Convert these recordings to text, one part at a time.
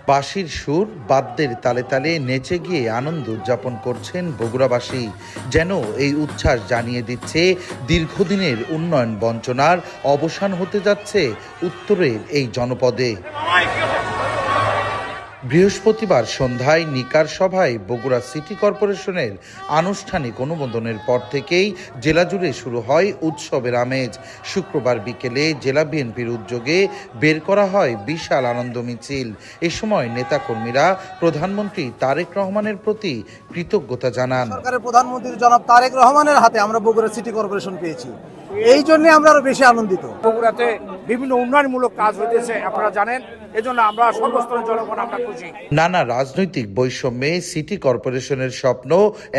বাঁশির সুর, বাদ্যের তালে তালে নেচে গিয়ে আনন্দ উদযাপন করছেন বগুড়াবাসী। যেন এই উচ্ছ্বাস জানিয়ে দিচ্ছে দীর্ঘদিনের উন্নয়ন বঞ্চনার অবসান হতে যাচ্ছে উত্তরের এই জনপদে। বৃহস্পতিবার সন্ধ্যায় নিকার সভায় বগুড়া সিটি কর্পোরেশনের আনুষ্ঠানিক অনুমোদনের পর থেকেই জেলা জুড়ে শুরু হয় উৎসবের আমেজ। শুক্রবার বিকেলে জেলা বিএনপির উদ্যোগে বের করা হয় বিশাল আনন্দ মিছিল। এ সময় নেতাকর্মীরা প্রধানমন্ত্রী তারেক রহমানের প্রতি কৃতজ্ঞতা জানান। সরকারের প্রধানমন্ত্রী জনাব তারেক রহমানের হাতে আমরা বগুড়া সিটি কর্পোরেশন পেয়েছি, এই জন্য আমরা আরো বেশি আনন্দিত। বগুড়াতে বিভিন্ন উন্নয়নমূলক কাজ হইতেছে, আপনারা জানেন, এজন্য আমরা সর্বস্তরের জনগণ আমরা খুশি। নানা রাজনৈতিক বৈষম্যে সিটি কর্পোরেশনের স্বপ্ন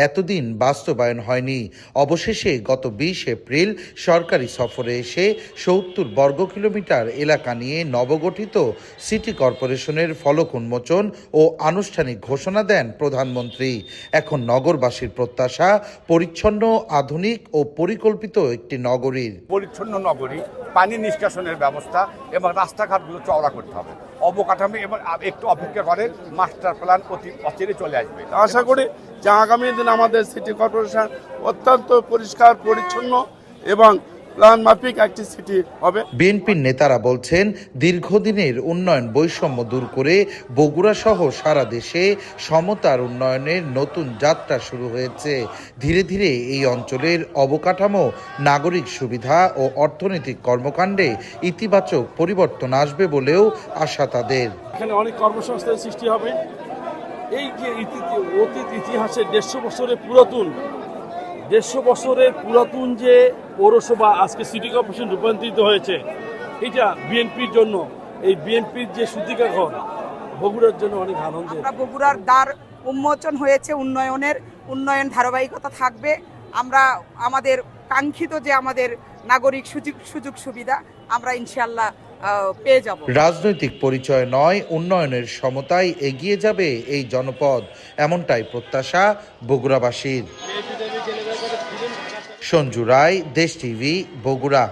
এতদিন বাস্তবায়ন হয়নি। অবশেষে গত 20 এপ্রিল সরকারি সফরে এসে 70 বর্গ কিলোমিটার এলাকা নিয়ে নবগঠিত সিটি কর্পোরেশনের ফলক উন্মোচন ও আনুষ্ঠানিক ঘোষণা দেন প্রধানমন্ত্রী। এখন নগরবাসীর প্রত্যাশা পরিচ্ছন্ন, আধুনিক ও পরিকল্পিত একটি নগরীর। পরিচ্ছন্ন নগরী, পানি নিষ্কাশনের ব্যবস্থা এবং রাস্তাঘাটগুলো চওড়া করতে হবে। অবকাঠামো এবং একটু অপেক্ষা করেন, মাস্টার প্ল্যান অতি অচিরে চলে আসবে। আশা করি যে আগামী দিন আমাদের সিটি কর্পোরেশন অত্যন্ত পরিষ্কার পরিচ্ছন্ন এবং প্ল্যান মাফিক একটি সিটি হবে। বিএনপির নেতারা বলছেন, দীর্ঘদিনের উন্নয়ন বৈষম্য দূর করে বগুড়া সহ সারা দেশে সমতার উন্নয়নের নতুন যাত্রা শুরু হয়েছে। ধীরে ধীরে এই অঞ্চলের অবকাঠামো, নাগরিক সুবিধা ও অর্থনৈতিক কর্মকাণ্ডে ইতিবাচক পরিবর্তন আসবে বলেও আশা তাদের। এখানে অনেক কর্মসংস্থানের সৃষ্টি হবে। এই যে অতীত ইতিহাসে 150 বছরের পুরাতন যে পৌরসভা আজকে সিটি কর্পোরেশন রূপান্তরিত হয়েছে, এটা বিএনপির জন্য, এই বিএনপির যে সূতিকা ঘর বগুড়ার জন্য অনেক আনন্দের। বগুড়ার দ্বার উন্মোচন হয়েছে, উন্নয়ন ধারাবাহিকতা থাকবে। আমরা আমাদের কাঙ্ক্ষিত যে আমাদের নাগরিক সুযোগ সুবিধা আমরা ইনশাআল্লাহ পেয়ে যাব। রাজনৈতিক পরিচয় নয়, উন্নয়নের সমতায় এগিয়ে যাবে এই জনপদ, এমনটাই প্রত্যাশা বগুড়াবাসীর। সঞ্জু রায়, দেশ টিভি, বগুড়া।